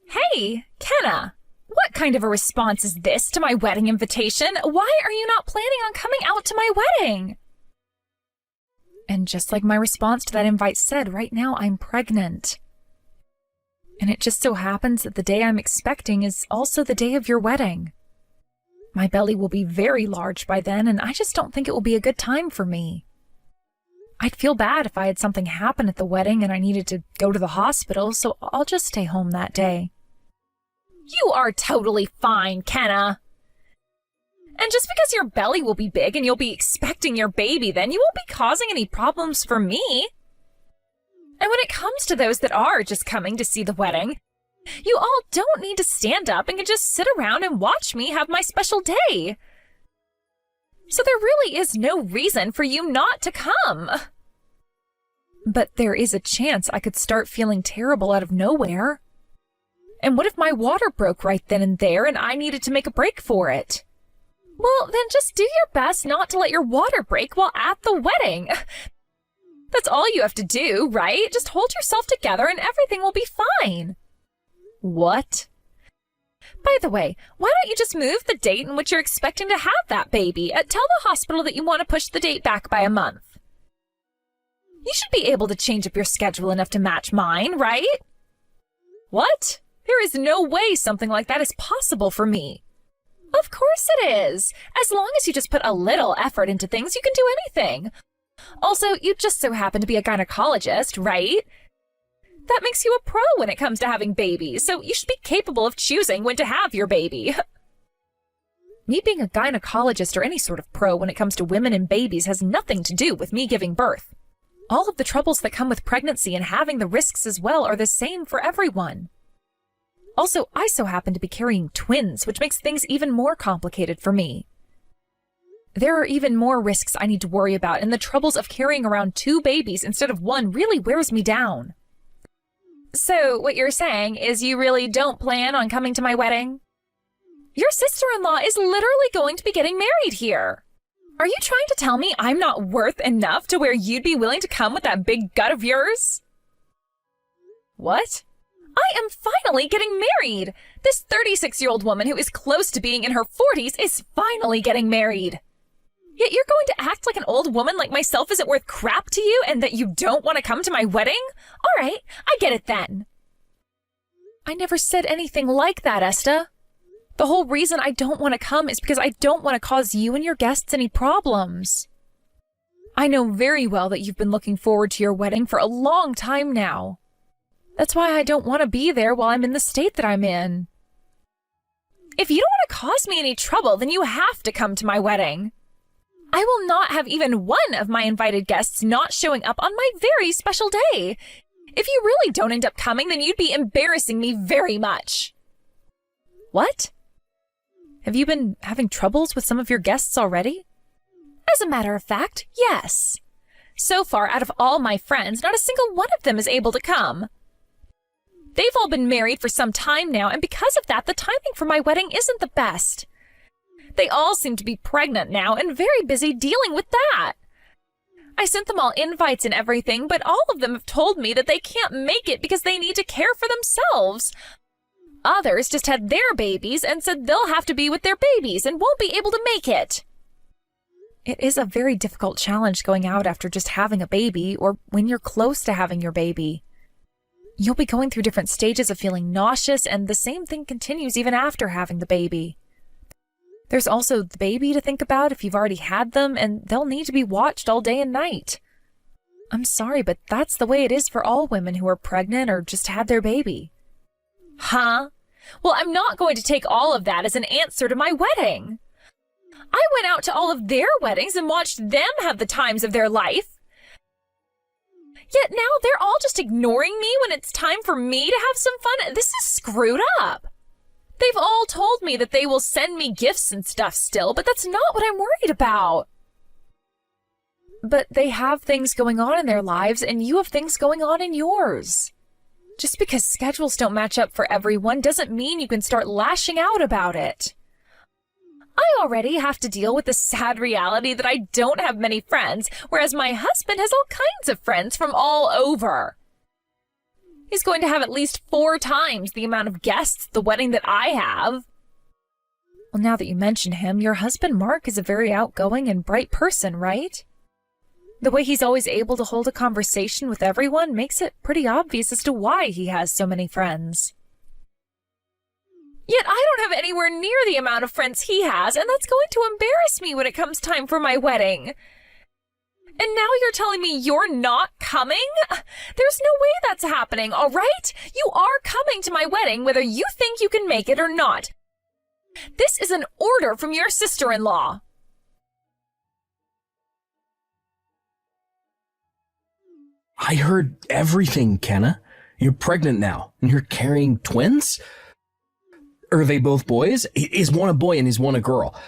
Hey, Kenna! What kind of a response is this to my wedding invitation? Why are you not planning on coming out to my wedding? And just like my response to that invite said, right now I'm pregnant. And it just so happens that the day I'm expecting is also the day of your wedding. My belly will be very large by then, and I just don't think it will be a good time for me. I'd feel bad if I had something happen at the wedding and I needed to go to the hospital, so I'll just stay home that day. You are totally fine, Kenna. And just because your belly will be big and you'll be expecting your baby then, you won't be causing any problems for me. And when it comes to those that are just coming to see the wedding, you all don't need to stand up and can just sit around and watch me have my special day. So there really is no reason for you not to come. But there is a chance I could start feeling terrible out of nowhere. And what if my water broke right then and there and I needed to make a break for it? Well, then just do your best not to let your water break while at the wedding. That's all you have to do, right? Just hold yourself together and everything will be fine. What? By the way, why don't you just move the date in which you're expecting to have that baby? Tell the hospital that you want to push the date back by a month. You should be able to change up your schedule enough to match mine, right? What? There is no way something like that is possible for me. Of course it is. As long as you just put a little effort into things, you can do anything. Also, you just so happen to be a gynecologist, right? That makes you a pro when it comes to having babies, so you should be capable of choosing when to have your baby. Me being a gynecologist or any sort of pro when it comes to women and babies has nothing to do with me giving birth. All of the troubles that come with pregnancy and having the risks as well are the same for everyone. Also, I so happen to be carrying twins, which makes things even more complicated for me. There are even more risks I need to worry about, and the troubles of carrying around 2 babies instead of 1 really wears me down. So, what you're saying is you really don't plan on coming to my wedding? Your sister-in-law is literally going to be getting married here. Are you trying to tell me I'm not worth enough to where you'd be willing to come with that big gut of yours? What? I am finally getting married! This 36-year-old woman who is close to being in her 40s is finally getting married. Yet you're going to act like an old woman like myself isn't worth crap to you and that you don't want to come to my wedding? All right, I get it then. I never said anything like that, Esta. The whole reason I don't want to come is because I don't want to cause you and your guests any problems. I know very well that you've been looking forward to your wedding for a long time now. That's why I don't want to be there while I'm in the state that I'm in. If you don't want to cause me any trouble, then you have to come to my wedding. I will not have even one of my invited guests not showing up on my very special day. If you really don't end up coming, then you'd be embarrassing me very much. What? Have you been having troubles with some of your guests already? As a matter of fact, yes. So far, out of all my friends, not a single one of them is able to come. They've all been married for some time now, and because of that, the timing for my wedding isn't the best. They all seem to be pregnant now and very busy dealing with that. I sent them all invites and everything, but all of them have told me that they can't make it because they need to care for themselves. Others just had their babies and said they'll have to be with their babies and won't be able to make it. It is a very difficult challenge going out after just having a baby or when you're close to having your baby. You'll be going through different stages of feeling nauseous, and the same thing continues even after having the baby. There's also the baby to think about if you've already had them, and they'll need to be watched all day and night. I'm sorry, but that's the way it is for all women who are pregnant or just had their baby. Huh? Well, I'm not going to take all of that as an answer to my wedding. I went out to all of their weddings and watched them have the times of their life. Yet now they're all just ignoring me when it's time for me to have some fun. This is screwed up. They've all told me that they will send me gifts and stuff still, but that's not what I'm worried about. But they have things going on in their lives, and you have things going on in yours. Just because schedules don't match up for everyone doesn't mean you can start lashing out about it. I already have to deal with the sad reality that I don't have many friends, whereas my husband has all kinds of friends from all over. He's going to have at least 4 times the amount of guests at the wedding that I have. Well, now that you mention him, your husband Mark is a very outgoing and bright person, right? The way he's always able to hold a conversation with everyone makes it pretty obvious as to why he has so many friends. Yet I don't have anywhere near the amount of friends he has, and that's going to embarrass me when it comes time for my wedding. And now you're telling me you're not coming? There's no way that's happening, all right? You are coming to my wedding whether you think you can make it or not. This is an order from your sister-in-law. I heard everything, Kenna. You're pregnant now, and you're carrying twins? Are they both boys? Is one a boy and is one a girl?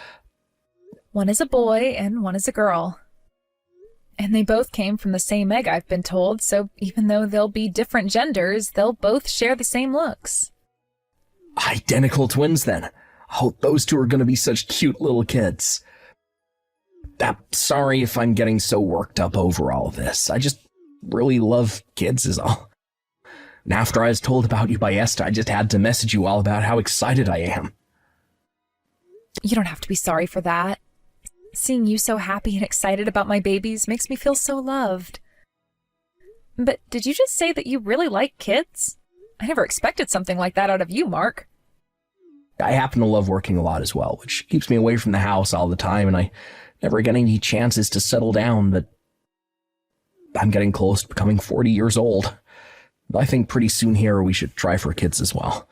One is a boy and one is a girl. And they both came from the same egg, I've been told, so even though they'll be different genders, they'll both share the same looks. Identical twins, then. Oh, those two are going to be such cute little kids. I'm sorry if I'm getting so worked up over all this. I just really love kids is all. And after I was told about you by Esther, I just had to message you all about how excited I am. You don't have to be sorry for that. Seeing you so happy and excited about my babies makes me feel so loved. But did you just say that you really like kids? I never expected something like that out of you, Mark. I happen to love working a lot as well, which keeps me away from the house all the time, and I never get any chances to settle down, but I'm getting close to becoming 40 years old. I think pretty soon here we should try for kids as well.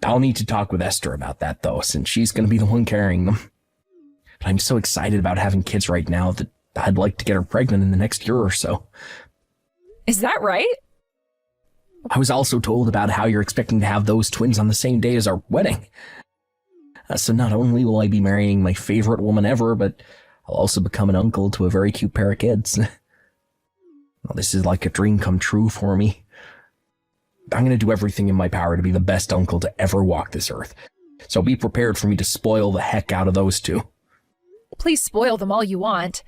I'll need to talk with Esther about that, though, since she's going to be the one carrying them. But I'm so excited about having kids right now that I'd like to get her pregnant in the next year or so. Is that right? I was also told about how you're expecting to have those twins on the same day as our wedding. So not only will I be marrying my favorite woman ever, but I'll also become an uncle to a very cute pair of kids. Well, this is like a dream come true for me. I'm going to do everything in my power to be the best uncle to ever walk this earth. So be prepared for me to spoil the heck out of those two. Please spoil them all you want.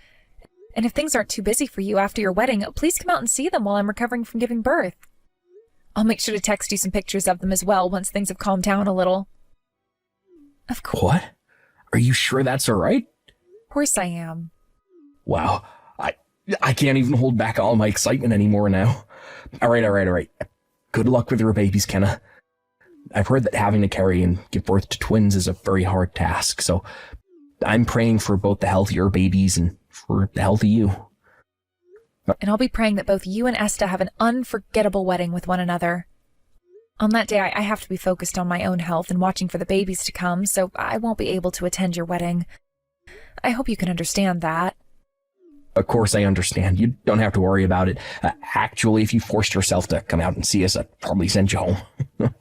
And if things aren't too busy for you after your wedding, please come out and see them while I'm recovering from giving birth. I'll make sure to text you some pictures of them as well once things have calmed down a little. Of course. What? Are you sure that's all right? Of course I am. Wow. I can't even hold back all my excitement anymore now. All right. Good luck with your babies, Kenna. I've heard that having to carry and give birth to twins is a very hard task, so I'm praying for both the health of your babies and for the health of you. And I'll be praying that both you and Esther have an unforgettable wedding with one another. On that day, I have to be focused on my own health and watching for the babies to come, so I won't be able to attend your wedding. I hope you can understand that. Of course I understand. You don't have to worry about it. Actually, if you forced yourself to come out and see us, I'd probably send you home.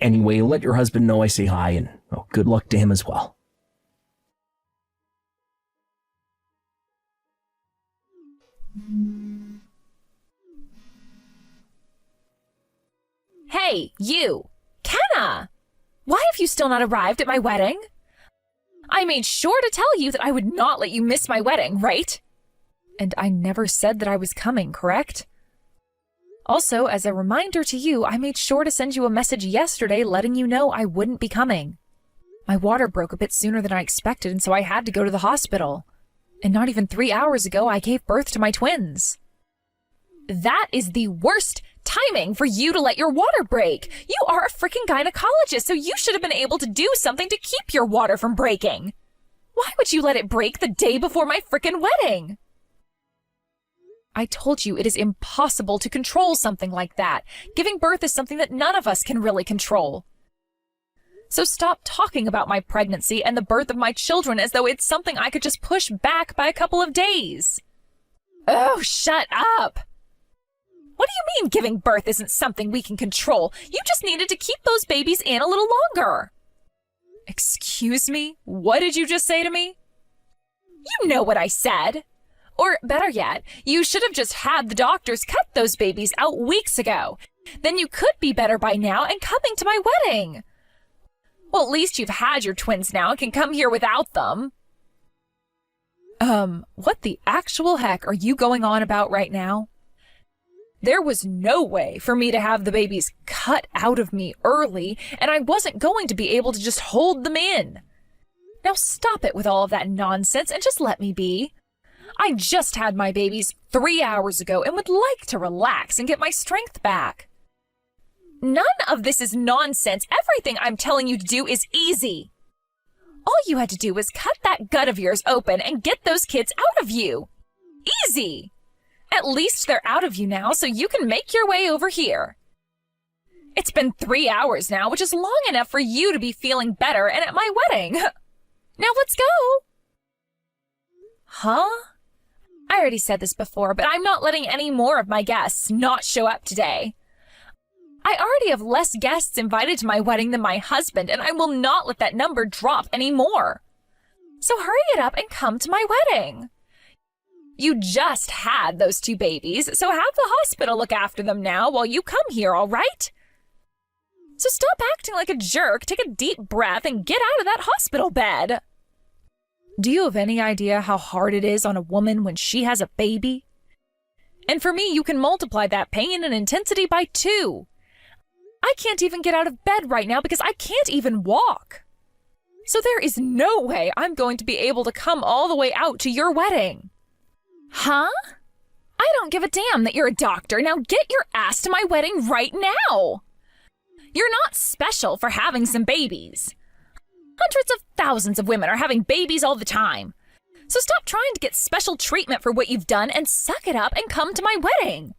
Anyway, let your husband know I say hi, and good luck to him as well. Hey, you! Kenna! Why have you still not arrived at my wedding? I made sure to tell you that I would not let you miss my wedding, right? And I never said that I was coming, correct? Also, as a reminder to you, I made sure to send you a message yesterday letting you know I wouldn't be coming. My water broke a bit sooner than I expected, and so I had to go to the hospital. And not even 3 hours ago, I gave birth to my twins. That is the worst timing for you to let your water break. You are a freaking gynecologist, so you should have been able to do something to keep your water from breaking. Why would you let it break the day before my freaking wedding? I told you it is impossible to control something like that. Giving birth is something that none of us can really control. So stop talking about my pregnancy and the birth of my children as though it's something I could just push back by a couple of days. Oh, shut up! What do you mean giving birth isn't something we can control? You just needed to keep those babies in a little longer. Excuse me? What did you just say to me? You know what I said. Or better yet, you should have just had the doctors cut those babies out weeks ago. Then you could be better by now and coming to my wedding. Well, at least you've had your twins now and can come here without them. What the actual heck are you going on about right now? There was no way for me to have the babies cut out of me early, and I wasn't going to be able to just hold them in. Now stop it with all of that nonsense and just let me be. I just had my babies 3 hours ago and would like to relax and get my strength back. None of this is nonsense. Everything I'm telling you to do is easy. All you had to do was cut that gut of yours open and get those kids out of you. Easy. At least they're out of you now, so you can make your way over here. It's been 3 hours now, which is long enough for you to be feeling better and at my wedding. Now let's go. Huh? I already said this before, but I'm not letting any more of my guests not show up today. I already have less guests invited to my wedding than my husband, and I will not let that number drop anymore. So hurry it up and come to my wedding. You just had those 2 babies, so have the hospital look after them now while you come here, all right? So stop acting like a jerk, take a deep breath, and get out of that hospital bed. Do you have any idea how hard it is on a woman when she has a baby? And for me, you can multiply that pain and intensity by 2. I can't even get out of bed right now because I can't even walk. So there is no way I'm going to be able to come all the way out to your wedding. Huh? I don't give a damn that you're a doctor. Now get your ass to my wedding right now. You're not special for having some babies. Hundreds of thousands of women are having babies all the time. So stop trying to get special treatment for what you've done and suck it up and come to my wedding.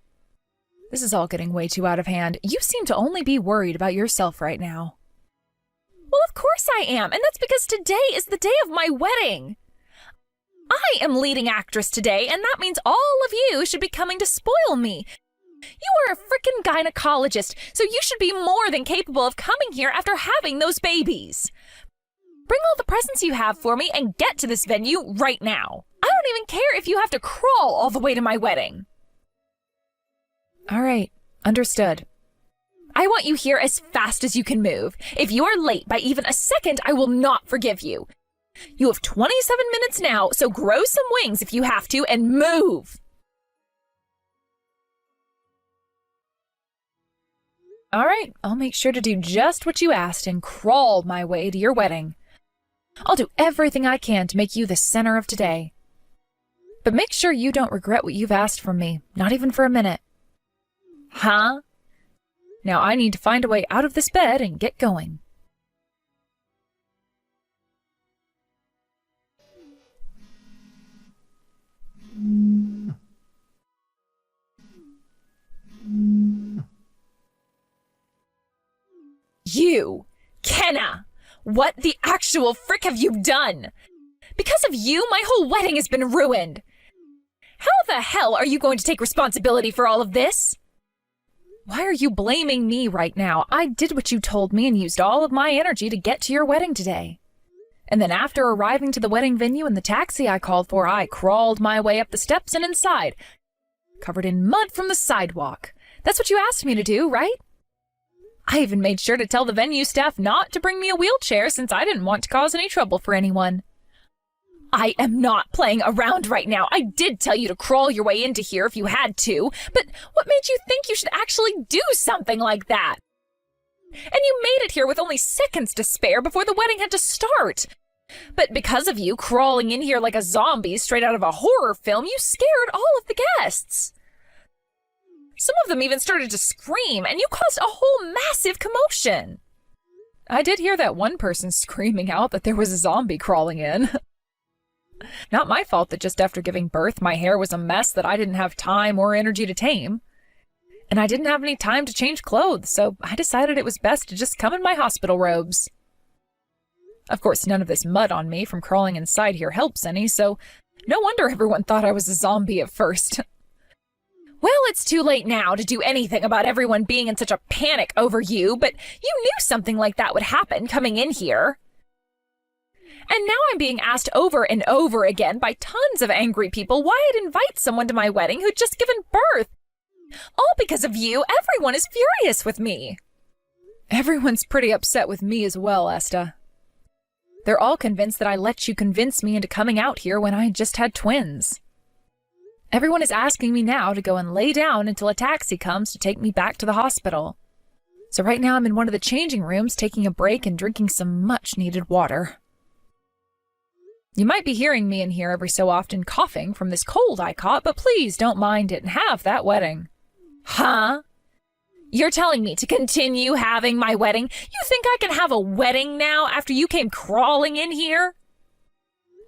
This is all getting way too out of hand. You seem to only be worried about yourself right now. Well, of course I am, and that's because today is the day of my wedding. I am leading actress today, and that means all of you should be coming to spoil me. You are a frickin' gynecologist, so you should be more than capable of coming here after having those babies. Bring all the presents you have for me and get to this venue right now. I don't even care if you have to crawl all the way to my wedding. All right, understood. I want you here as fast as you can move. If you are late by even a second, I will not forgive you. You have 27 minutes now, so grow some wings if you have to and move. All right, I'll make sure to do just what you asked and crawl my way to your wedding. I'll do everything I can to make you the center of today. But make sure you don't regret what you've asked from me, not even for a minute. Huh? Now I need to find a way out of this bed and get going. You, Kenna! What the actual frick have you done? Because of you, my whole wedding has been ruined. How the hell are you going to take responsibility for all of this? Why are you blaming me right now? I did what you told me and used all of my energy to get to your wedding today. And then after arriving to the wedding venue in the taxi I called for, I crawled my way up the steps and inside, covered in mud from the sidewalk. That's what you asked me to do, right? I even made sure to tell the venue staff not to bring me a wheelchair since I didn't want to cause any trouble for anyone. I am not playing around right now. I did tell you to crawl your way into here if you had to, but what made you think you should actually do something like that? And you made it here with only seconds to spare before the wedding had to start. But because of you crawling in here like a zombie straight out of a horror film, you scared all of the guests. Some of them even started to scream, and you caused a whole massive commotion. I did hear that one person screaming out that there was a zombie crawling in. Not my fault that just after giving birth, my hair was a mess that I didn't have time or energy to tame. And I didn't have any time to change clothes, so I decided it was best to just come in my hospital robes. Of course, none of this mud on me from crawling inside here helps any, so no wonder everyone thought I was a zombie at first. Well, it's too late now to do anything about everyone being in such a panic over you, but you knew something like that would happen coming in here. And now I'm being asked over and over again by tons of angry people why I'd invite someone to my wedding who'd just given birth. All because of you, everyone is furious with me. Everyone's pretty upset with me as well, Esta. They're all convinced that I let you convince me into coming out here when I just had twins. Everyone is asking me now to go and lay down until a taxi comes to take me back to the hospital. So right now I'm in one of the changing rooms taking a break and drinking some much-needed water. You might be hearing me in here every so often coughing from this cold I caught, but please don't mind it and have that wedding. Huh? You're telling me to continue having my wedding? You think I can have a wedding now after you came crawling in here?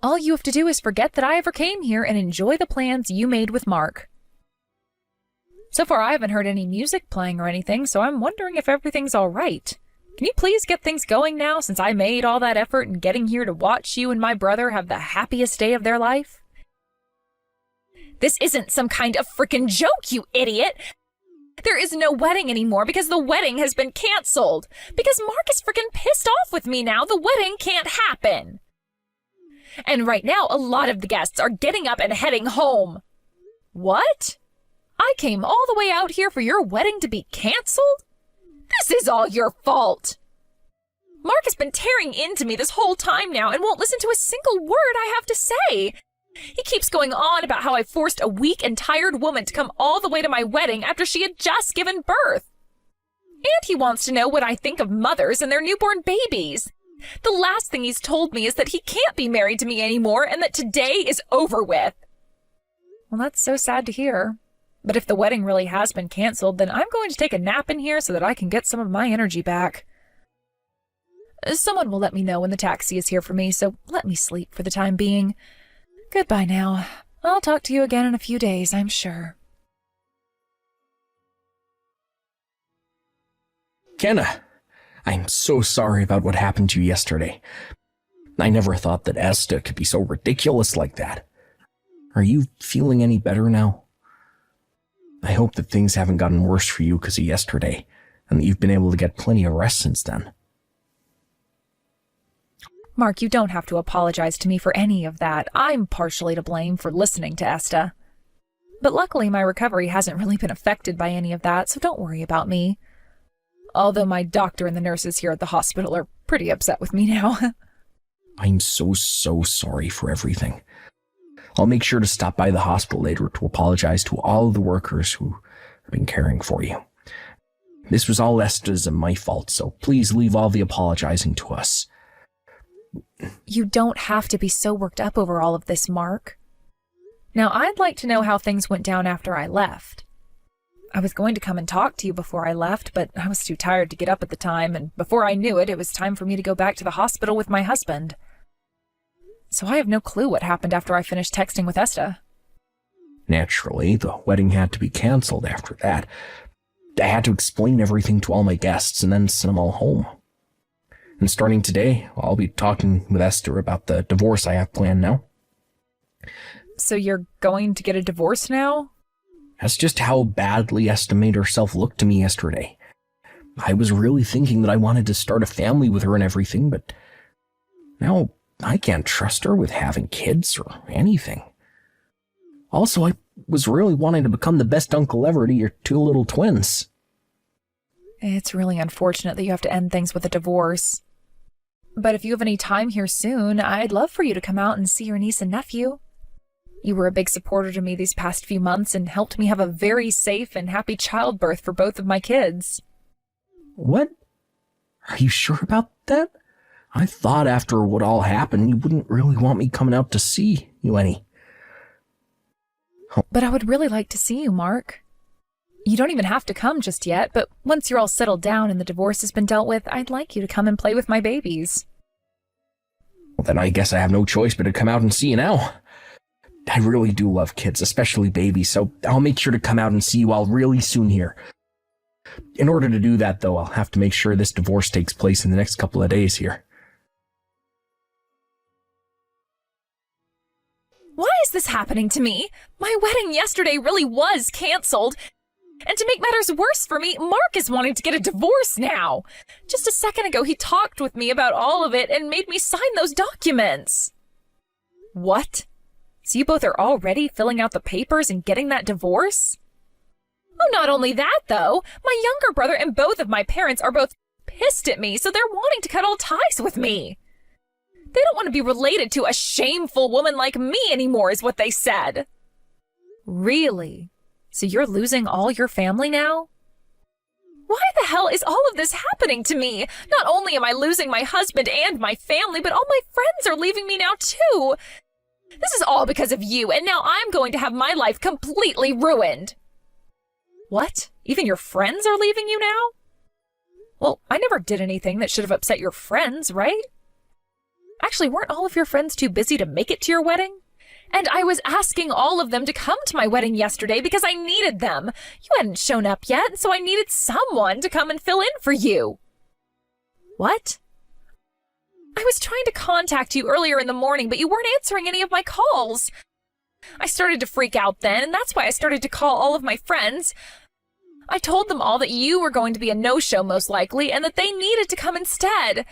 All you have to do is forget that I ever came here and enjoy the plans you made with Mark. So far, I haven't heard any music playing or anything, so I'm wondering if everything's all right. Can you please get things going now, since I made all that effort in getting here to watch you and my brother have the happiest day of their life? This isn't some kind of frickin' joke, you idiot! There is no wedding anymore because the wedding has been canceled. Because Mark is frickin' pissed off with me now, the wedding can't happen. And right now, a lot of the guests are getting up and heading home. What? I came all the way out here for your wedding to be canceled? This is all your fault. Mark has been tearing into me this whole time now and won't listen to a single word I have to say. He keeps going on about how I forced a weak and tired woman to come all the way to my wedding after she had just given birth. And he wants to know what I think of mothers and their newborn babies. The last thing he's told me is that he can't be married to me anymore and that today is over with. Well, that's so sad to hear. But if the wedding really has been canceled, then I'm going to take a nap in here so that I can get some of my energy back. Someone will let me know when the taxi is here for me, so let me sleep for the time being. Goodbye now. I'll talk to you again in a few days, I'm sure. Kenna, I'm so sorry about what happened to you yesterday. I never thought that Esta could be so ridiculous like that. Are you feeling any better now? I hope that things haven't gotten worse for you because of yesterday, and that you've been able to get plenty of rest since then. Mark, you don't have to apologize to me for any of that. I'm partially to blame for listening to Esta. But luckily my recovery hasn't really been affected by any of that, so don't worry about me. Although my doctor and the nurses here at the hospital are pretty upset with me now. I'm so sorry for everything. I'll make sure to stop by the hospital later to apologize to all of the workers who have been caring for you. This was all Esta's and my fault, so please leave all the apologizing to us. You don't have to be so worked up over all of this, Mark. Now, I'd like to know how things went down after I left. I was going to come and talk to you before I left, but I was too tired to get up at the time, and before I knew it, it was time for me to go back to the hospital with my husband. So I have no clue what happened after I finished texting with Esta. Naturally, the wedding had to be canceled after that. I had to explain everything to all my guests and then send them all home. And starting today, I'll be talking with Esther about the divorce I have planned now. So you're going to get a divorce now? That's just how badly Esther made herself look to me yesterday. I was really thinking that I wanted to start a family with her and everything, but now I can't trust her with having kids or anything. Also, I was really wanting to become the best uncle ever to your two little twins. It's really unfortunate that you have to end things with a divorce. But if you have any time here soon, I'd love for you to come out and see your niece and nephew. You were a big supporter to me these past few months and helped me have a very safe and happy childbirth for both of my kids. What? Are you sure about that? I thought after what all happened, you wouldn't really want me coming out to see you any. But I would really like to see you, Mark. You don't even have to come just yet, but once you're all settled down and the divorce has been dealt with, I'd like you to come and play with my babies. Well, then I guess I have no choice but to come out and see you now. I really do love kids, especially babies, so I'll make sure to come out and see you all really soon here. In order to do that, though, I'll have to make sure this divorce takes place in the next couple of days here. Why is this happening to me? My wedding yesterday really was canceled. And to make matters worse for me, Mark is wanting to get a divorce now. Just a second ago, he talked with me about all of it and made me sign those documents. What? So you both are already filling out the papers and getting that divorce? Oh, not only that, though. My younger brother and both of my parents are both pissed at me, so they're wanting to cut all ties with me. They don't want to be related to a shameful woman like me anymore, is what they said. Really? So you're losing all your family now? Why the hell is all of this happening to me? Not only am I losing my husband and my family, but all my friends are leaving me now too. This is all because of you, and now I'm going to have my life completely ruined. What? Even your friends are leaving you now? Well, I never did anything that should have upset your friends, right? Actually, weren't all of your friends too busy to make it to your wedding? And I was asking all of them to come to my wedding yesterday because I needed them. You hadn't shown up yet, so I needed someone to come and fill in for you. What? I was trying to contact you earlier in the morning, but you weren't answering any of my calls. I started to freak out then, and that's why I started to call all of my friends. I told them all that you were going to be a no-show most likely, and that they needed to come instead.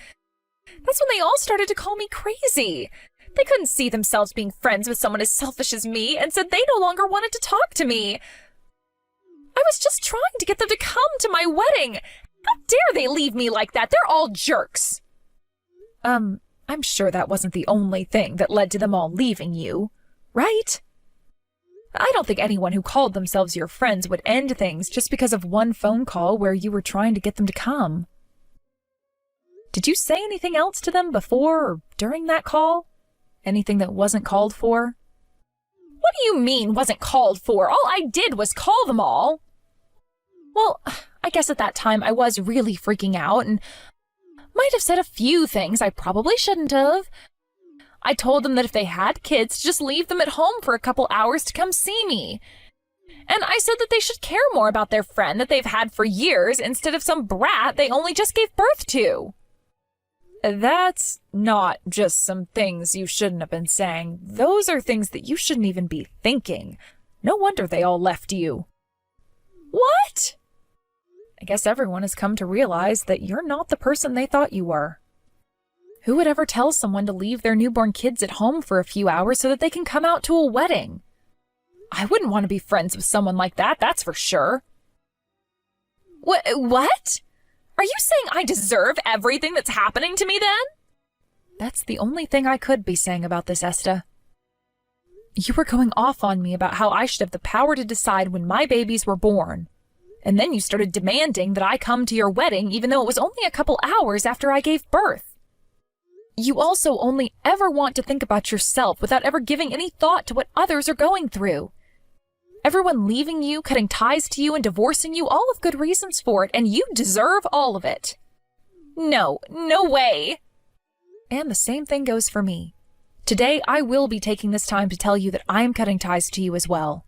That's when they all started to call me crazy. They couldn't see themselves being friends with someone as selfish as me and said they no longer wanted to talk to me. I was just trying to get them to come to my wedding. How dare they leave me like that? They're all jerks. I'm sure that wasn't the only thing that led to them all leaving you, right? I don't think anyone who called themselves your friends would end things just because of one phone call where you were trying to get them to come. Did you say anything else to them before or during that call? Anything that wasn't called for? What do you mean wasn't called for? All I did was call them all. Well, I guess at that time I was really freaking out and might have said a few things I probably shouldn't have. I told them that if they had kids, to just leave them at home for a couple hours to come see me. And I said that they should care more about their friend that they've had for years instead of some brat they only just gave birth to. That's not just some things you shouldn't have been saying. Those are things that you shouldn't even be thinking. No wonder they all left you. What? I guess everyone has come to realize that you're not the person they thought you were. Who would ever tell someone to leave their newborn kids at home for a few hours so that they can come out to a wedding? I wouldn't want to be friends with someone like that, that's for sure. What? Are you saying I deserve everything that's happening to me then? That's the only thing I could be saying about this, Esta. You were going off on me about how I should have the power to decide when my babies were born. And then you started demanding that I come to your wedding even though it was only a couple hours after I gave birth. You also only ever want to think about yourself without ever giving any thought to what others are going through. Everyone leaving you, cutting ties to you, and divorcing you, all have good reasons for it, and you deserve all of it. No way. And the same thing goes for me. Today, I will be taking this time to tell you that I'm cutting ties to you as well.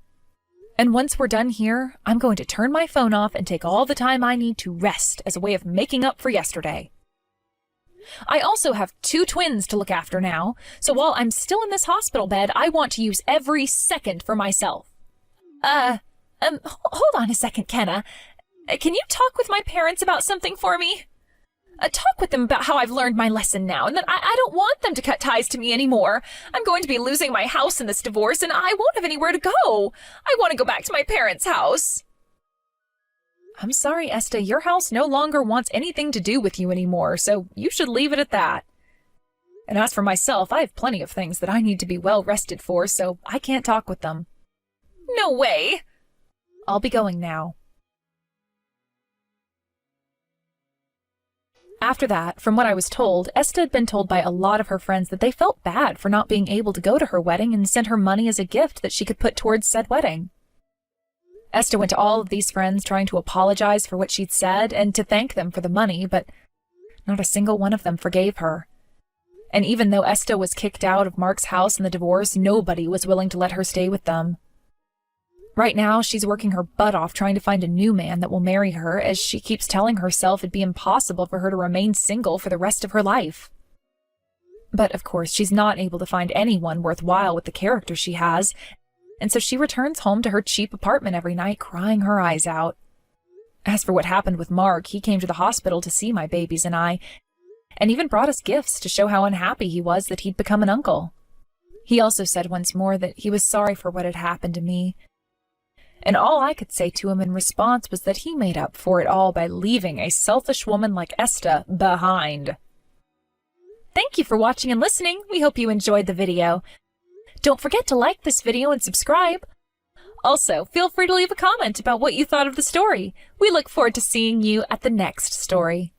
And once we're done here, I'm going to turn my phone off and take all the time I need to rest as a way of making up for yesterday. I also have 2 twins to look after now, so while I'm still in this hospital bed, I want to use every second for myself. Hold on a second, Kenna. Can you talk with my parents about something for me? Talk with them about how I've learned my lesson now, and that I don't want them to cut ties to me anymore. I'm going to be losing my house in this divorce, and I won't have anywhere to go. I want to go back to my parents' house. I'm sorry, Esta, your house no longer wants anything to do with you anymore, so you should leave it at that. And as for myself, I have plenty of things that I need to be well rested for, so I can't talk with them. No way! I'll be going now. After that, from what I was told, Esta had been told by a lot of her friends that they felt bad for not being able to go to her wedding and sent her money as a gift that she could put towards said wedding. Esta went to all of these friends trying to apologize for what she'd said and to thank them for the money, but not a single one of them forgave her. And even though Esta was kicked out of Mark's house in the divorce, nobody was willing to let her stay with them. Right now, she's working her butt off trying to find a new man that will marry her, as she keeps telling herself it'd be impossible for her to remain single for the rest of her life. But of course, she's not able to find anyone worthwhile with the character she has, and so she returns home to her cheap apartment every night crying her eyes out. As for what happened with Mark, he came to the hospital to see my babies and I, and even brought us gifts to show how unhappy he was that he'd become an uncle. He also said once more that he was sorry for what had happened to me, and all I could say to him in response was that he made up for it all by leaving a selfish woman like Esta behind. Thank you for watching and listening. We hope you enjoyed the video. Don't forget to like this video and subscribe. Also, feel free to leave a comment about what you thought of the story. We look forward to seeing you at the next story.